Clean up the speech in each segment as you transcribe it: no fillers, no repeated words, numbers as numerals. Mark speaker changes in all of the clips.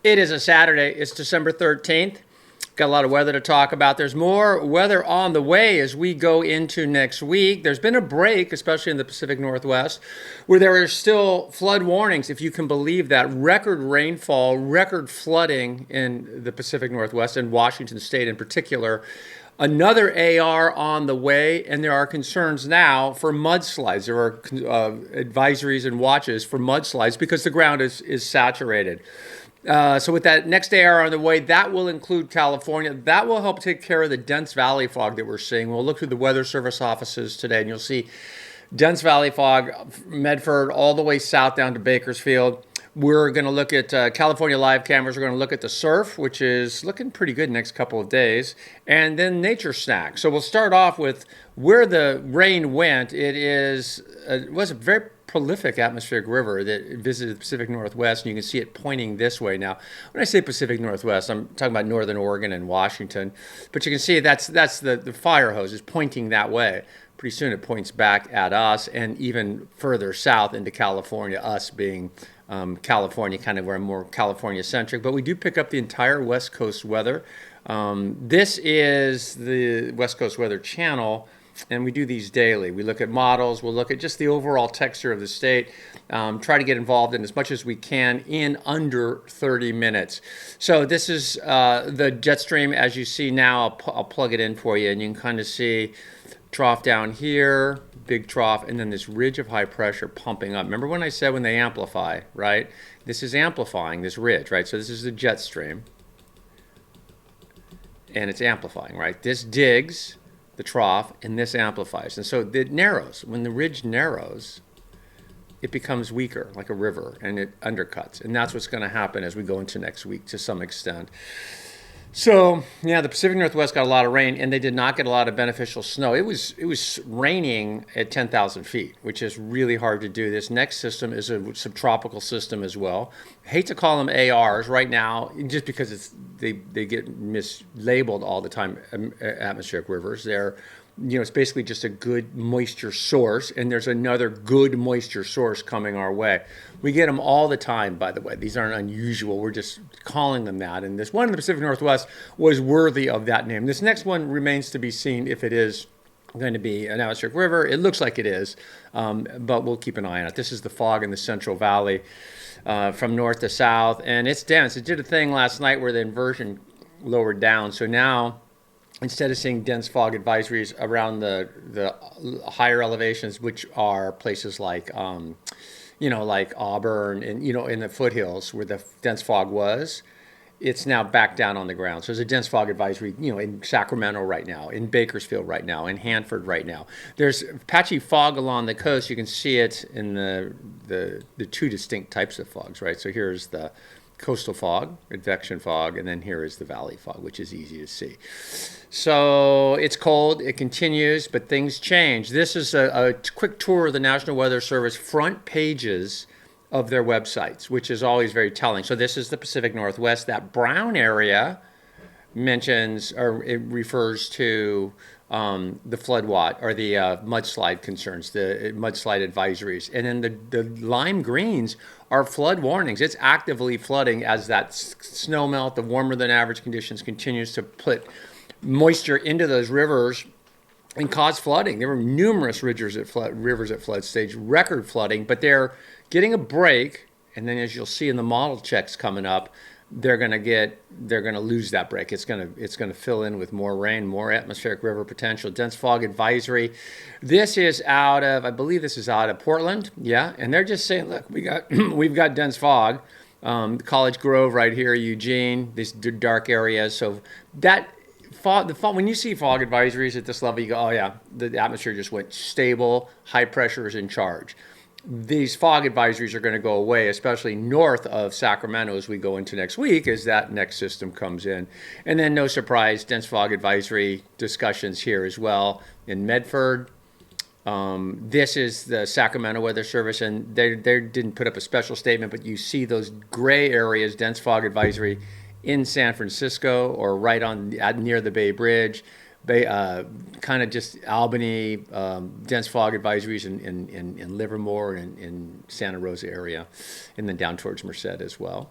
Speaker 1: It is a Saturday. It's December 13th. Got a lot of weather to talk about. There's more weather on the way as we go into next week. There's been a break, especially in the Pacific Northwest, where there are still flood warnings, if you can believe that. Record rainfall, record flooding in the Pacific Northwest and Washington State in particular. Another AR on the way, and there are concerns now for mudslides. There are advisories and watches for mudslides because the ground is saturated. So with that next AR on the way, that will include California. That will help take care of the dense valley fog that we're seeing. We'll look through the Weather Service offices today, and you'll see dense valley fog, Medford, all the way south down to Bakersfield. We're going to look at California live cameras. We're going to look at the surf, which is looking pretty good next couple of days, and then nature snack. So we'll start off with where the rain went. It was a very prolific atmospheric river that visited the Pacific Northwest, and you can see it pointing this way now. When I say Pacific Northwest, I'm talking about northern Oregon and Washington, but you can see that's the fire hose is pointing that way. Pretty soon it points back at us and even further south into California, us being California, kind of where I'm more California centric, but we do pick up the entire West Coast weather. This is the West Coast Weather Channel, and we do these daily. We look at models, we'll look at just the overall texture of the state, try to get involved in as much as we can in under 30 minutes. So this is the jet stream as you see now. I'll plug it in for you, and you can kind of see trough down here, big trough, and then this ridge of high pressure pumping up. Remember when I said when they amplify, right? This is amplifying this ridge, right? So this is the jet stream, and it's amplifying, right? This digs the trough, and this amplifies. And so it narrows. When the ridge narrows, it becomes weaker, like a river, and it undercuts. And that's what's going to happen as we go into next week to some extent. So, yeah, the Pacific Northwest got a lot of rain, and they did not get a lot of beneficial snow. It was raining at 10,000 feet, which is really hard to do. This next system is a subtropical system as well. I hate to call them ARs right now, just because they get mislabeled all the time, atmospheric rivers. It's basically just a good moisture source, and there's another good moisture source coming our way. We get them all the time, by the way. These aren't unusual. We're just calling them that. And this one in the Pacific Northwest was worthy of that name. This next one remains to be seen if it is going to be an atmospheric river. It looks like it is, but we'll keep an eye on it. This is the fog in the Central Valley from north to south, and it's dense. It did a thing last night where the inversion lowered down. So now, instead of seeing dense fog advisories around the higher elevations, which are places like like Auburn and in the foothills where the dense fog was, it's now back down on the ground. So there's a dense fog advisory, in Sacramento right now, in Bakersfield right now, in Hanford right now. There's patchy fog along the coast. You can see it in the two distinct types of fogs, right? So here's the coastal fog, advection fog, and then here is the valley fog, which is easy to see. So it's cold, it continues, but things change. This is a quick tour of the National Weather Service front pages of their websites, which is always very telling. So this is the Pacific Northwest. That brown area mentions, or it refers to the flood watch or the mudslide concerns, the mudslide advisories. And then the lime greens are flood warnings. It's actively flooding as that snow melt, the warmer than average conditions continues to put moisture into those rivers and cause flooding. There were numerous rivers at flood stage, record flooding, but they're getting a break. And then as you'll see in the model checks coming up, they're going to lose that break. It's going to fill in with more rain, more atmospheric river potential, dense fog advisory. This is I believe this is out of Portland. Yeah. And they're just saying, look, we've got dense fog. College Grove right here, Eugene, these dark areas. So that fog, when you see fog advisories at this level, you go, oh yeah, the atmosphere just went stable, high pressure is in charge. These fog advisories are going to go away, especially north of Sacramento as we go into next week, as that next system comes in. And then, no surprise, dense fog advisory discussions here as well in Medford. This is the Sacramento Weather Service, and they didn't put up a special statement, but you see those gray areas, dense fog advisory in San Francisco or right on near the Bay Bridge. Kind of just Albany, dense fog advisories in Livermore and in Santa Rosa area, and then down towards Merced as well.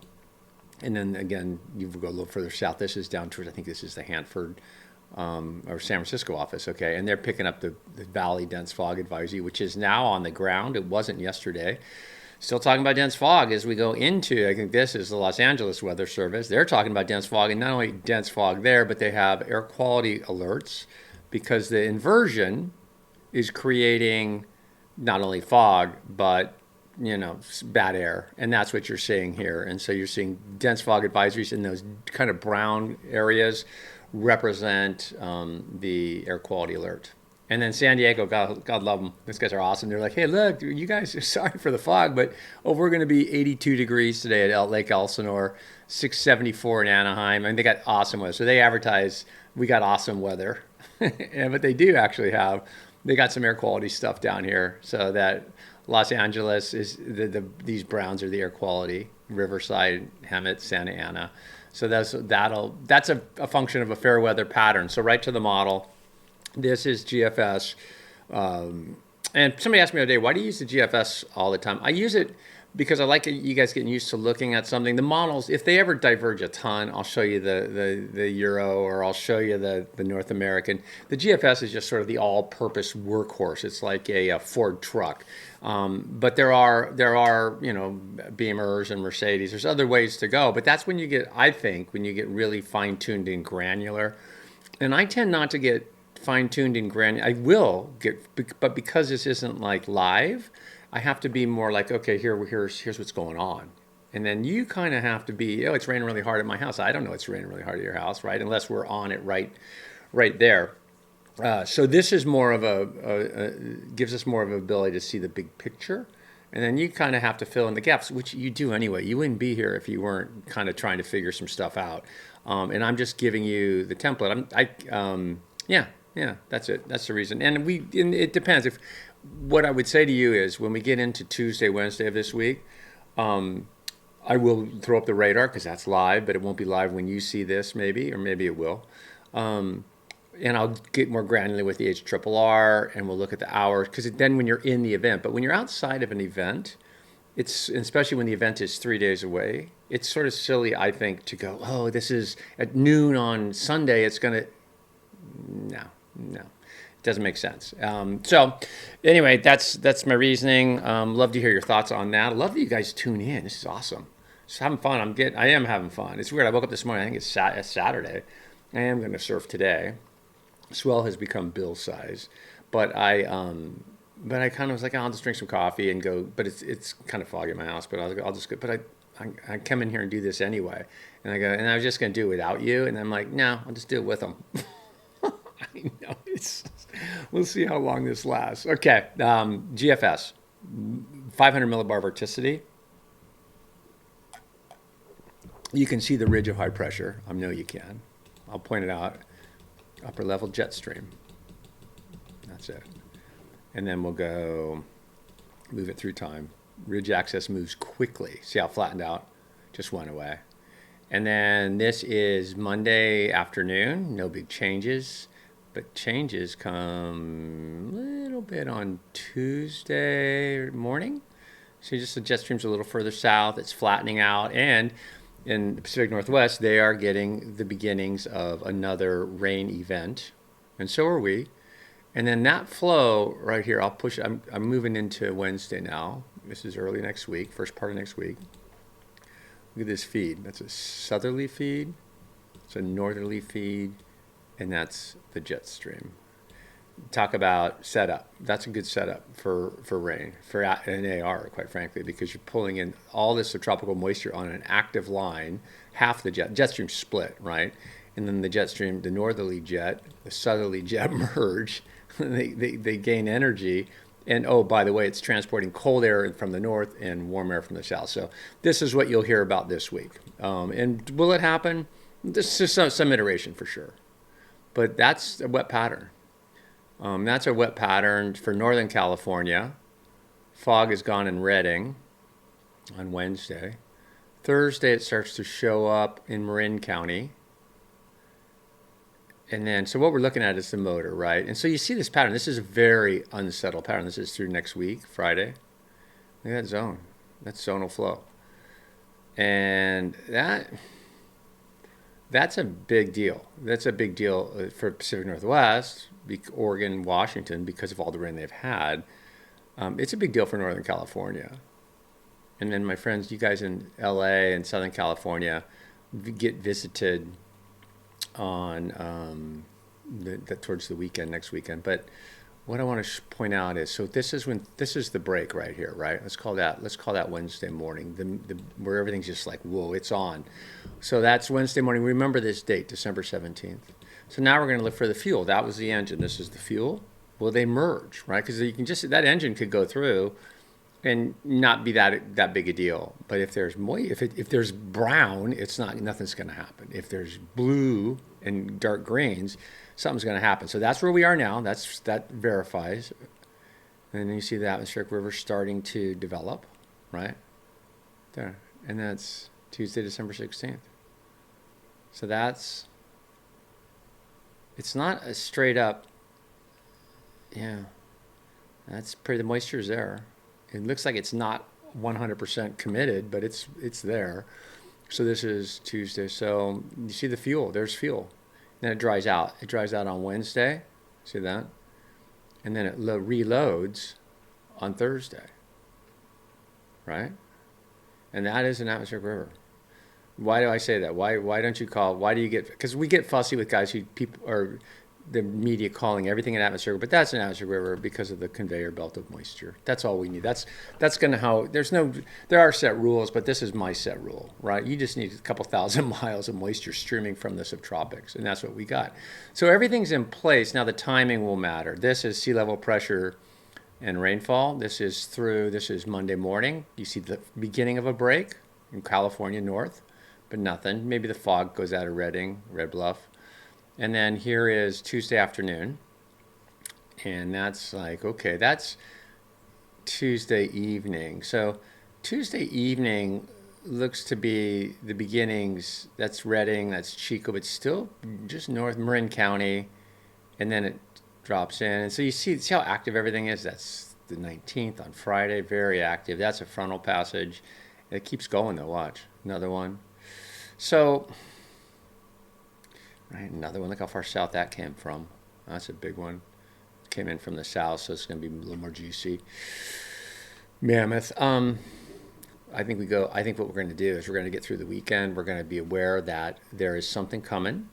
Speaker 1: And then again, you go a little further south. This is down towards, I think this is the Hanford or San Francisco office, okay? And they're picking up the Valley Dense Fog Advisory, which is now on the ground. It wasn't yesterday. Still talking about dense fog as we go into, I think this is the Los Angeles Weather Service. They're talking about dense fog, and not only dense fog there, but they have air quality alerts because the inversion is creating not only fog, but bad air, and that's what you're seeing here. And so you're seeing dense fog advisories in those kind of brown areas represent the air quality alert. And then San Diego, God love them. These guys are awesome. They're like, hey, look, you guys are sorry for the fog, but we're going to be 82 degrees today at Lake Elsinore, 674 in Anaheim. And they got awesome weather. So they advertise, we got awesome weather. But they do actually they got some air quality stuff down here. So that Los Angeles is, these browns are the air quality. Riverside, Hemet, Santa Ana. So that's a function of a fair weather pattern. So right to the model. This is GFS. And somebody asked me the other day, why do you use the GFS all the time? I use it because I like you guys getting used to looking at something. The models, if they ever diverge a ton, I'll show you the Euro or I'll show you the North American. The GFS is just sort of the all-purpose workhorse. It's like a Ford truck. But there are Beamers and Mercedes. There's other ways to go. But that's when you get, I think, when you get really fine-tuned and granular. And I tend not to get fine-tuned and granular. I will get, but because this isn't like live, I have to be more like, okay, here's what's going on. And then you kind of have to be, it's raining really hard at my house. I don't know it's raining really hard at your house, right? Unless we're on it right there. So this is more of gives us more of an ability to see the big picture. And then you kind of have to fill in the gaps, which you do anyway. You wouldn't be here if you weren't kind of trying to figure some stuff out. And I'm just giving you the template. Yeah, that's it. That's the reason. And it depends. What I would say to you is when we get into Tuesday, Wednesday of this week, I will throw up the radar because that's live, but it won't be live when you see this maybe, or maybe it will. And I'll get more granular with the HRRR and we'll look at the hours because then when you're in the event, but when you're outside of an event, especially when the event is 3 days away, it's sort of silly, I think, to go, oh, this is at noon on Sunday, it's going to, no, it doesn't make sense. So anyway, that's my reasoning. Love to hear your thoughts on that. I love that you guys tune in. This is awesome. Just having fun. I am having fun. It's weird. I woke up this morning. I think it's Saturday. I am going to surf today. Swell has become bill size, but I kind of was like, I'll just drink some coffee and go. But it's kind of foggy in my house. But I'll just go. But I come in here and do this anyway. And I go, and I was just going to do it without you. And I'm like, no, I'll just do it with them. I know we'll see how long this lasts. Okay, GFS, 500 millibar vorticity. You can see the ridge of high pressure. I know you can. I'll point it out. Upper level jet stream. That's it. And then we'll go move it through time. Ridge axis moves quickly. See how it flattened out? Just went away. And then this is Monday afternoon. No big changes. But changes come a little bit on Tuesday morning. So just the jet stream's a little further south. It's flattening out. And in the Pacific Northwest, they are getting the beginnings of another rain event. And so are we. And then that flow right here, I'll push. I'm moving into Wednesday now. This is early next week, first part of next week. Look at this feed. That's a southerly feed. It's a northerly feed. And that's the jet stream. Talk about setup. That's a good setup for rain, for an AR, quite frankly, because you're pulling in all this subtropical moisture on an active line. Half the jet stream split, right? And then the jet stream, the northerly jet, the southerly jet merge. they gain energy. And oh, by the way, it's transporting cold air from the north and warm air from the south. So this is what you'll hear about this week. And will it happen? This is some iteration for sure. But that's a wet pattern. That's a wet pattern for Northern California. Fog is gone in Redding on Wednesday. Thursday, it starts to show up in Marin County. And then, so what we're looking at is the motor, right? And so you see this pattern. This is a very unsettled pattern. This is through next week, Friday. Look at that zone. That's zonal flow. And that's a big deal. That's a big deal for Pacific Northwest, Oregon, Washington, because of all the rain they've had. It's a big deal for Northern California. And then my friends, you guys in LA and Southern California get visited on towards the weekend, next weekend. But what I want to point out is, so this is the break right here, right? Let's call that Wednesday morning, where everything's just like, whoa, it's on. So that's Wednesday morning. Remember this date, December 17th. So now we're going to look for the fuel. That was the engine. This is the fuel. Will they merge, right? Because you can just, that engine could go through and not be that big a deal. But if there's if there's brown, nothing's going to happen. If there's blue and dark greens, something's going to happen. So that's where we are now. That verifies. And then you see the atmospheric river starting to develop, right? There. And that's Tuesday, December 16th. So it's not a straight up, yeah, that's pretty, the moisture's there. It looks like it's not 100% committed, but it's there. So this is Tuesday. So you see the fuel, there's fuel. Then it dries out. It dries out on Wednesday. See that? And then it reloads on Thursday. Right? And that is an atmospheric river. Why do I say that? Why do you get, because we get fussy with guys or the media calling everything an atmospheric, but that's an atmospheric river because of the conveyor belt of moisture. That's all we need. That's going to there are set rules, but this is my set rule, right? You just need a couple thousand miles of moisture streaming from the subtropics, and that's what we got. So everything's in place. Now the timing will matter. This is sea level pressure and rainfall. This is Monday morning. You see the beginning of a break in California north, but nothing. Maybe the fog goes out of Redding, Red Bluff. And then here is Tuesday afternoon. And that's like, okay, that's Tuesday evening. So Tuesday evening looks to be the beginnings. That's Redding, that's Chico, but still just north Marin County. And then it drops in. And so you see how active everything is. That's the 19th on Friday, very active. That's a frontal passage. It keeps going though, watch. Another one. So, right, another one. Look how far south that came from. That's a big one. It came in from the south, so it's going to be a little more juicy. Mammoth. I think what we're going to do is we're going to get through the weekend. We're going to be aware that there is something coming,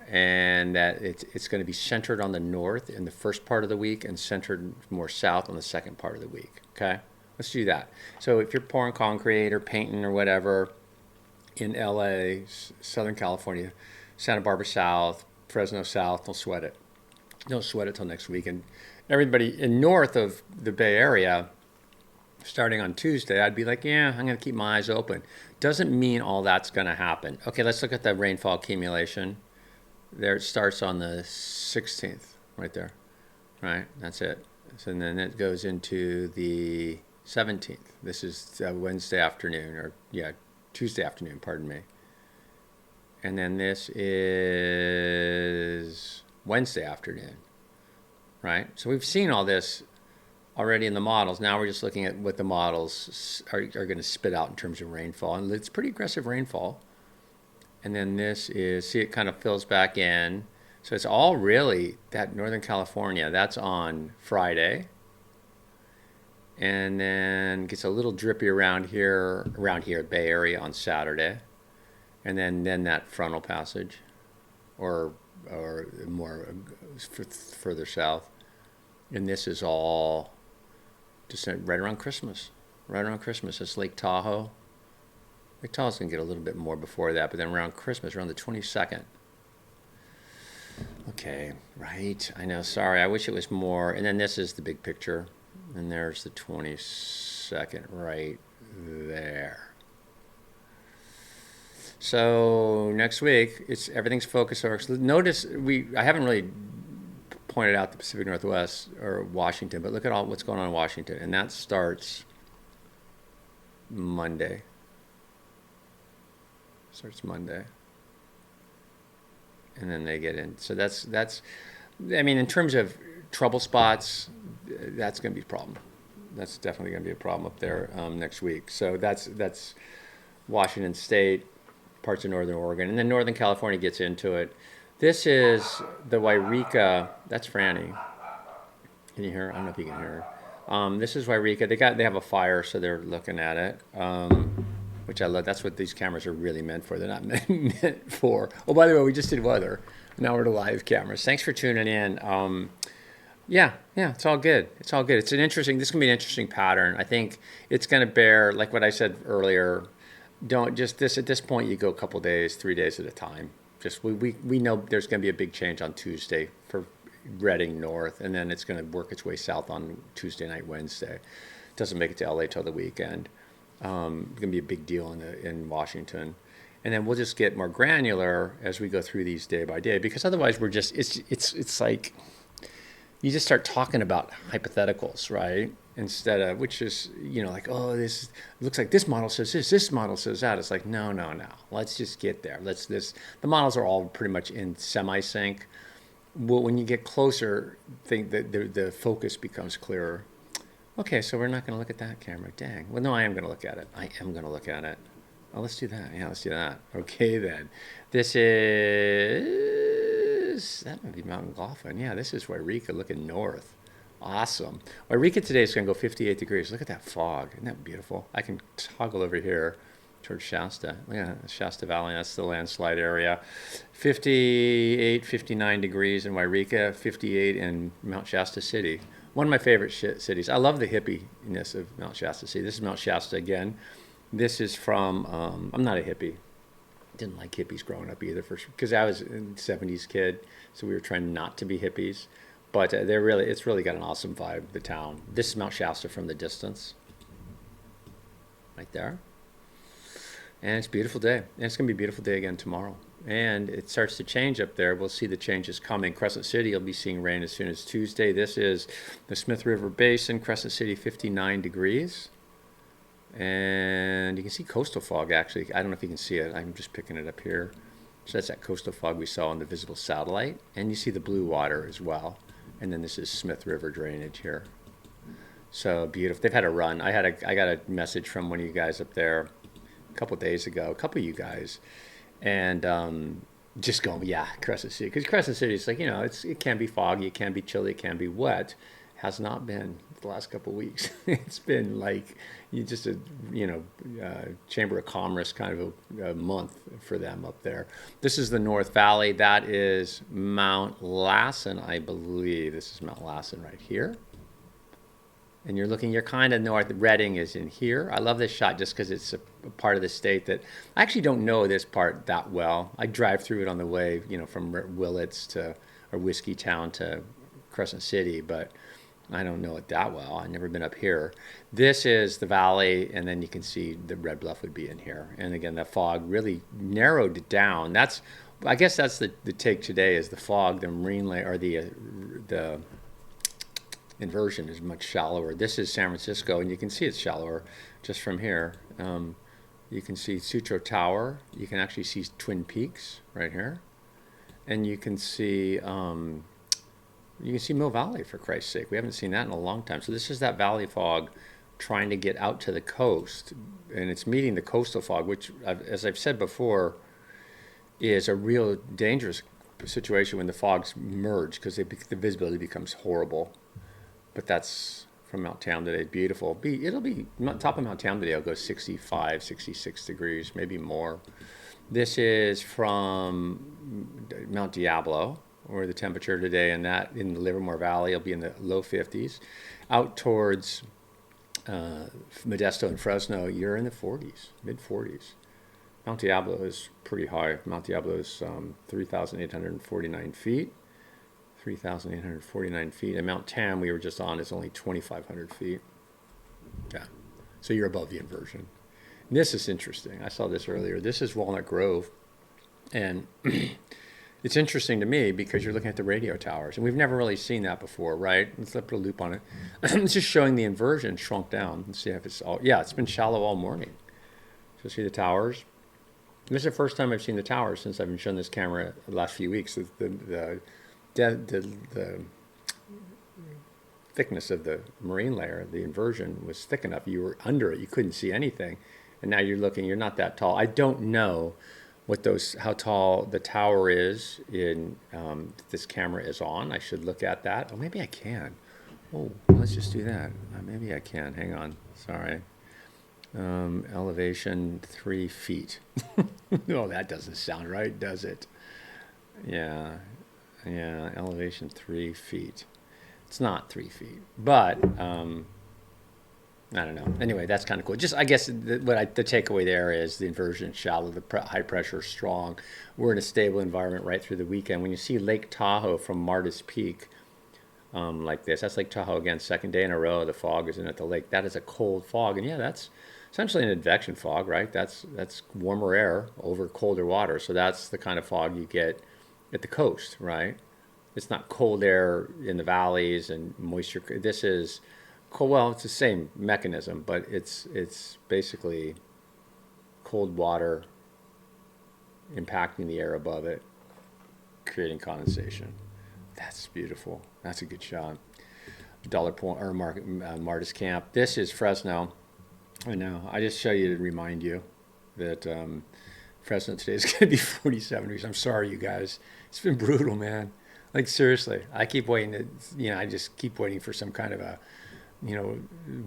Speaker 1: and that it's going to be centered on the north in the first part of the week and centered more south on the second part of the week. Okay, let's do that. So if you're pouring concrete or painting or whatever in LA, Southern California, Santa Barbara South, Fresno South, don't sweat it. Don't sweat it till next week. And everybody in north of the Bay Area, starting on Tuesday, I'd be like, yeah, I'm going to keep my eyes open. Doesn't mean all that's going to happen. Okay, let's look at the rainfall accumulation. There it starts on the 16th, right there. Right, that's it. So then it goes into the 17th. This is Wednesday afternoon, Tuesday afternoon, pardon me. And then this is Wednesday afternoon, right? So we've seen all this already in the models. Now we're just looking at what the models are going to spit out in terms of rainfall. And it's pretty aggressive rainfall. And then this is, see, it kind of fills back in. So it's all really that Northern California. That's on Friday. And then gets a little drippy around here, Bay Area on Saturday. And then that frontal passage, or more further south. And this is all just right around Christmas. Right around Christmas. It's Lake Tahoe. Lake Tahoe's going to get a little bit more before that, but then around Christmas, around the 22nd. Okay, right. I know, sorry. I wish it was more. And then this is the big picture. And there's the 22nd right there. So next week, everything's focused. Notice I haven't really pointed out the Pacific Northwest or Washington, but look at what's going on in Washington, and that starts Monday. And then they get in. So that's. I mean, in terms of trouble spots, that's going to be a problem. That's definitely going to be a problem up there next week. So that's Washington State, parts of northern Oregon, and then Northern California gets into it. This is the Wairika. That's Franny. Can you hear her? I don't know if you can hear her. This is Wairika. They have a fire, so they're looking at it, which I love. That's what these cameras are really meant for. They're not meant for. Oh, by the way, we just did weather. Now we're to live cameras. Thanks for tuning in. Yeah, it's all good. It's all good. It's an interesting. This is gonna be an interesting pattern. I think it's gonna bear, like what I said earlier. Don't just this at this point. You go a couple days, 3 days at a time. Just we know there's gonna be a big change on Tuesday for Reading north, and then it's going to work its way south on Tuesday night, Wednesday. Doesn't make it to LA till the weekend. It's going to be a big deal in Washington, and then we'll just get more granular as we go through these day by day, because otherwise we're just it's like you just start talking about hypotheticals, right? Instead of, which is, like, oh, this looks like this model says this model says that. It's like, no. Let's just get there. The models are all pretty much in semi-sync. Well, when you get closer, think that the focus becomes clearer. Okay, so we're not going to look at that camera. Dang. Well, no, I am going to look at it. Oh, let's do that. Yeah, let's do that. Okay, then. This is, that might be Mount Laughlin. Yeah, this is Wairika looking north. Awesome. Wairika today is going to go 58 degrees. Look at that fog. Isn't that beautiful? I can toggle over here towards Shasta. Yeah, Shasta Valley, that's the landslide area. 58, 59 degrees in Wairika, 58 in Mount Shasta City. One of my favorite cities. I love the hippiness of Mount Shasta City. This is Mount Shasta again. This is from, I'm not a hippie. Didn't like hippies growing up either, because I was a 70s kid, so we were trying not to be hippies. But it's really got an awesome vibe, the town. This is Mount Shasta from the distance. Right there. And it's a beautiful day. And it's going to be a beautiful day again tomorrow. And it starts to change up there. We'll see the changes coming. Crescent City, you'll be seeing rain as soon as Tuesday. This is the Smith River Basin, Crescent City, 59 degrees. And you can see coastal fog, actually. I don't know if you can see it. I'm just picking it up here. So that's that coastal fog we saw on the visible satellite. And you see the blue water as well. And then this is Smith River drainage here. So beautiful. They've had a run. I got a message from one of you guys up there a couple of days ago, a couple of you guys, and just going, yeah, Crescent City. Because Crescent City is like, it can be foggy, it can be chilly, it can be wet. Has not been the last couple of weeks. It's been like Chamber of Commerce kind of a month for them up there. This is the North Valley. That is Mount Lassen, I believe. This is Mount Lassen right here. And you're kind of north. Reading is in here. I love this shot just because it's a part of the state that I actually don't know this part that well. I drive through it on the way, from Willits or Whiskey Town to Crescent City, but I don't know it that well. I've never been up here. This is the valley, and then you can see the Red Bluff would be in here. And again, the fog really narrowed it down. I guess that's the take today is the fog, the marine layer, or the inversion is much shallower. This is San Francisco, and you can see it's shallower just from here. You can see Sutro Tower. You can actually see Twin Peaks right here, and you can see Mill Valley, for Christ's sake. We haven't seen that in a long time. So this is that valley fog trying to get out to the coast, and it's meeting the coastal fog, which, as I've said before, is a real dangerous situation when the fogs merge, because the visibility becomes horrible. But that's from Mount Town beautiful. It'll be top of Mount Town today. It'll go 65, 66 degrees, maybe more. This is from Mount Diablo, where the temperature today in the Livermore Valley will be in the low 50s. Out towards Modesto and Fresno, you're in the 40s, mid 40s. Mount Diablo is pretty high. Mount Diablo is 3,849 feet. 3,849 feet. And Mount Tam, we were just on, is only 2,500 feet. Yeah. So you're above the inversion. And this is interesting. I saw this earlier. This is Walnut Grove. And it's interesting to me because you're looking at the radio towers. And we've never really seen that before, right? Let's put a loop on it. It's just showing the inversion shrunk down. Let's see if it's all... Yeah, it's been shallow all morning. So see the towers? This is the first time I've seen the towers since I've been showing this camera the last few weeks. The thickness of the marine layer, the inversion was thick enough. You were under it, you couldn't see anything. And now you're looking, you're not that tall. I don't know how tall the tower is in this camera is on. I should look at that. Oh, maybe I can. Oh, let's just do that. Maybe I can. Hang on. Sorry. Elevation 3 feet. No, that doesn't sound right, does it? Yeah. Yeah, elevation 3 feet. It's not 3 feet, but I don't know. Anyway, that's kind of cool. Just, I guess, the takeaway there is the inversion is shallow, high pressure is strong. We're in a stable environment right through the weekend. When you see Lake Tahoe from Martis Peak like this, that's Lake Tahoe again, second day in a row. The fog is in at the lake. That is a cold fog, and yeah, that's essentially an advection fog, right? That's warmer air over colder water. So that's the kind of fog you get at the coast, right? It's not cold air in the valleys and moisture. This is cold. Well, it's the same mechanism, but it's basically cold water impacting the air above it, creating condensation. That's beautiful. That's a good shot. Dollar Point or Martis Camp. This is Fresno. I know. I just show you to remind you that Fresno today is going to be 47 degrees. I'm sorry, you guys. It's been brutal, man. Like, seriously, I keep waiting I just keep waiting for some kind of a,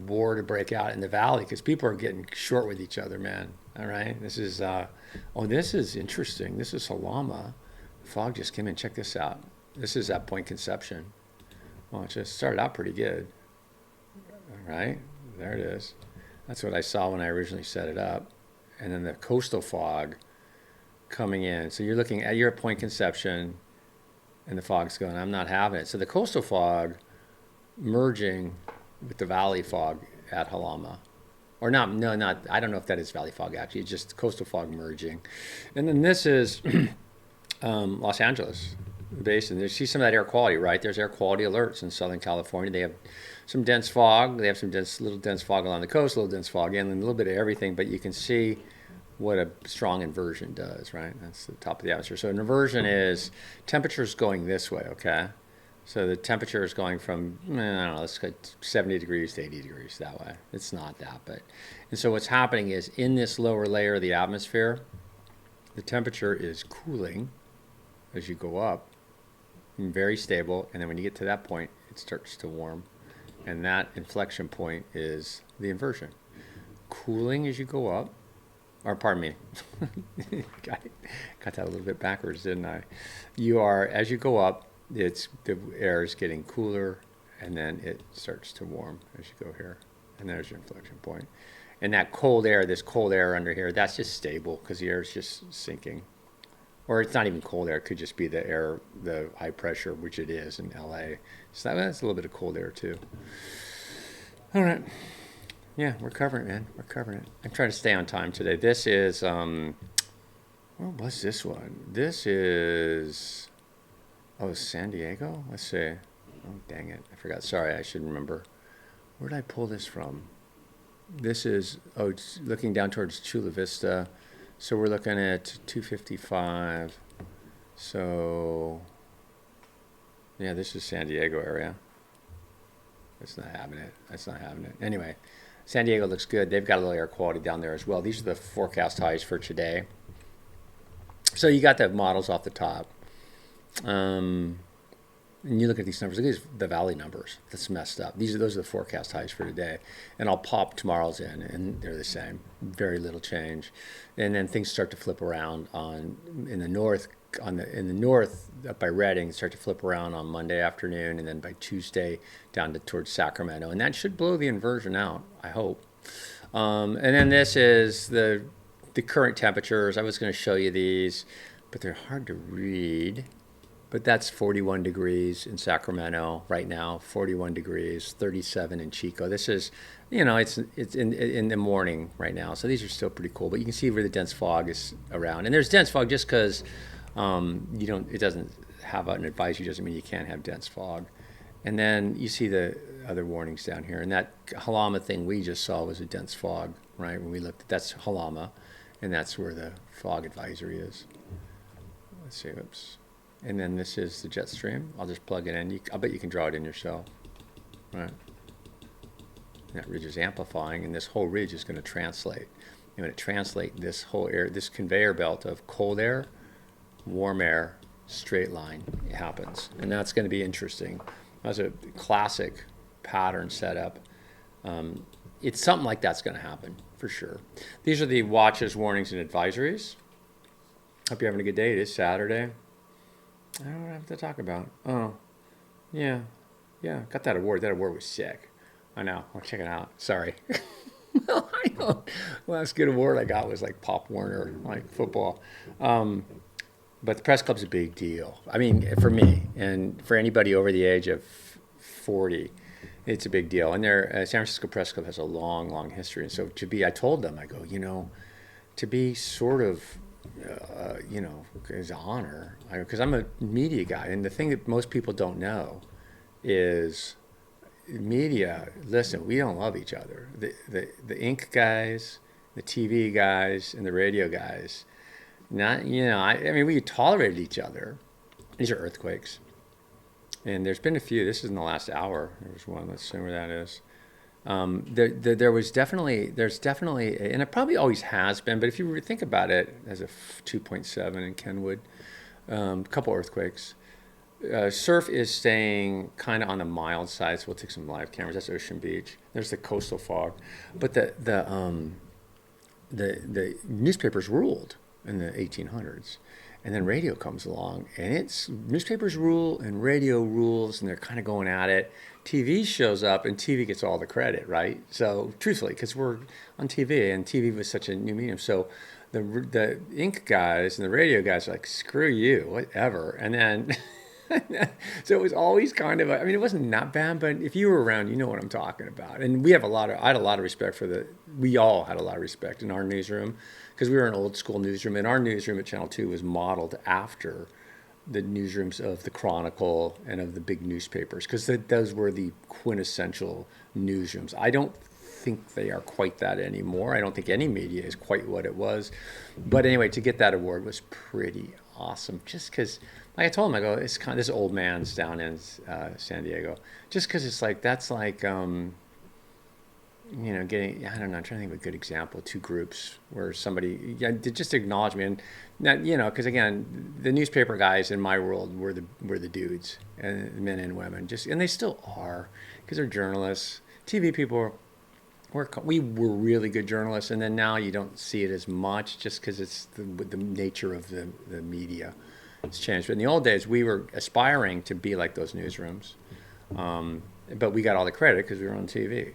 Speaker 1: war to break out in the valley because people are getting short with each other, man. All right. This is, this is interesting. This is Halama. Fog just came in. Check this out. This is at Point Conception. Well, it just started out pretty good. All right. There it is. That's what I saw when I originally set it up. And then the coastal fog coming in. So you're at Point Conception. And the fog's going, I'm not having it. So the coastal fog merging with the valley fog at Halama. Or not, I don't know if that is valley fog actually, it's just coastal fog merging. And then this is Los Angeles basin. You see some of that air quality, right? There's air quality alerts in Southern California. They have some dense fog. They have some little dense fog along the coast, a little dense fog inland, a little bit of everything, but you can see what a strong inversion does, right? That's the top of the atmosphere. So an inversion is temperatures going this way, okay? So the temperature is going from, I don't know, let's go 70 degrees to 80 degrees that way. It's not that, but. And so what's happening is in this lower layer of the atmosphere, the temperature is cooling as you go up, very stable, and then when you get to that point, it starts to warm. And that inflection point is the inversion. Cooling as you go up, or pardon me, got that a little bit backwards, didn't I? As you go up, the air is getting cooler, and then it starts to warm as you go here, and there's your inflection point. And that cold air, this cold air under here, that's just stable because the air is just sinking. Or it's not even cold air; it could just be the air, the high pressure, which it is in LA. So that's a little bit of cold air too. All right. Yeah, we're covering it, man. We're covering it. I'm trying to stay on time today. This is, where was this one? This is, San Diego? Let's see. Oh, dang it. I forgot. Sorry, I should remember. Where did I pull this from? This is, it's looking down towards Chula Vista. So we're looking at 255. So, yeah, this is San Diego area. That's not having it. Anyway. San Diego looks good. They've got a little air quality down there as well. These are the forecast highs for today. So you got the models off the top. And you look at these numbers. Look at the valley numbers. That's messed up. Those are the forecast highs for today. And I'll pop tomorrow's in, and they're the same. Very little change. And then things start to flip around in the north. In the north, up by Redding, start to flip around on Monday afternoon, and then by Tuesday down towards Sacramento, and that should blow the inversion out, I hope. And then this is the current temperatures. I was going to show you these, but they're hard to read. But that's 41 degrees in Sacramento right now, 41 degrees, 37 in Chico. This is, it's in the morning right now, so these are still pretty cool. But you can see where the dense fog is around, and there's dense fog just because. It doesn't have an advisory, doesn't mean you can't have dense fog. And then you see the other warnings down here. And that Halama thing we just saw was a dense fog, right? When we looked, that's Halama, and that's where the fog advisory is. Let's see, oops. And then this is the jet stream. I'll just plug it in. I'll bet you can draw it in yourself, right? That ridge is amplifying, and this whole ridge is going to translate. And when it translates this whole air, this conveyor belt of cold air, warm air, straight line, it happens. And that's going to be interesting. That's a classic pattern setup. It's something like that's going to happen for sure. These are the watches, warnings, and advisories. Hope you're having a good day. It is Saturday. I don't know what I have to talk about. Oh, yeah. Got that award. That award was sick. I know. I'll check it out. Sorry. I know. Last good award I got was like Pop Warner, like football. But the press club's a big deal. I mean, for me and for anybody over the age of 40, it's a big deal. And their San Francisco Press Club has a long, long history. And so I told them, I go, to be sort of, is an honor. Because I'm a media guy. And the thing that most people don't know is media, listen, we don't love each other. The ink guys, the TV guys, and the radio guys, I mean, we tolerated each other. These are earthquakes. And there's been a few. This is in the last hour. There was one. Let's see where that is. There's definitely, and it probably always has been, but if you think about it, as a 2.7 in Kenwood, a couple earthquakes. Surf is staying kind of on the mild side, so we'll take some live cameras. That's Ocean Beach. There's the coastal fog, but the newspapers ruled in the 1800s, and then radio comes along, and it's newspapers rule and radio rules, and they're kind of going at it. TV shows up, and TV gets all the credit, right? So truthfully, because we're on TV, and TV was such a new medium, so the ink guys and the radio guys are like, screw you, whatever, and then. So it was always kind of, I mean, it wasn't that bad, but if you were around, you know what I'm talking about. And I had a lot of respect we all had a lot of respect in our newsroom, because we were an old school newsroom, and our newsroom at Channel 2 was modeled after the newsrooms of the Chronicle and of the big newspapers, because those were the quintessential newsrooms. I don't think they are quite that anymore. I don't think any media is quite what it was. But anyway, to get that award was pretty awesome, just because, like I told him, I go, it's kind of this old man's down in San Diego, just because it's like, that's like, getting, I don't know, I'm trying to think of a good example, two groups where somebody just acknowledge me. And not, because again, the newspaper guys in my world were the dudes, and men and women, and they still are, because they're journalists. TV people we were really good journalists, and then now you don't see it as much, just because it's the nature of the media. It's changed. But in the old days, we were aspiring to be like those newsrooms. But we got all the credit because we were on TV.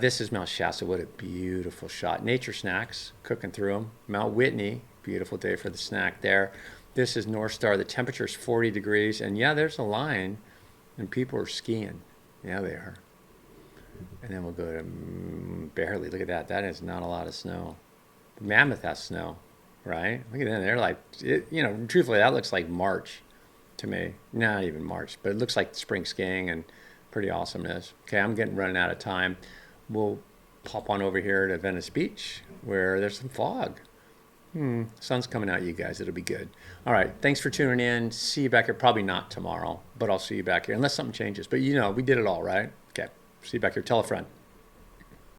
Speaker 1: This is Mount Shasta. What a beautiful shot. Nature snacks, cooking through them. Mount Whitney, beautiful day for the snack there. This is North Star. The temperature is 40 degrees. And yeah, there's a line, and people are skiing. Yeah, they are. And then we'll go to Barely. Look at that. That is not a lot of snow. Mammoth has snow. Right? Look at them. They're like, truthfully, that looks like March to me. Not even March, but it looks like spring skiing and pretty awesomeness. Okay, I'm running out of time. We'll pop on over here to Venice Beach, where there's some fog. Sun's coming out, you guys. It'll be good. All right. Thanks for tuning in. See you back here. Probably not tomorrow, but I'll see you back here unless something changes. But we did it all, right? Okay. See you back here. Tell a friend.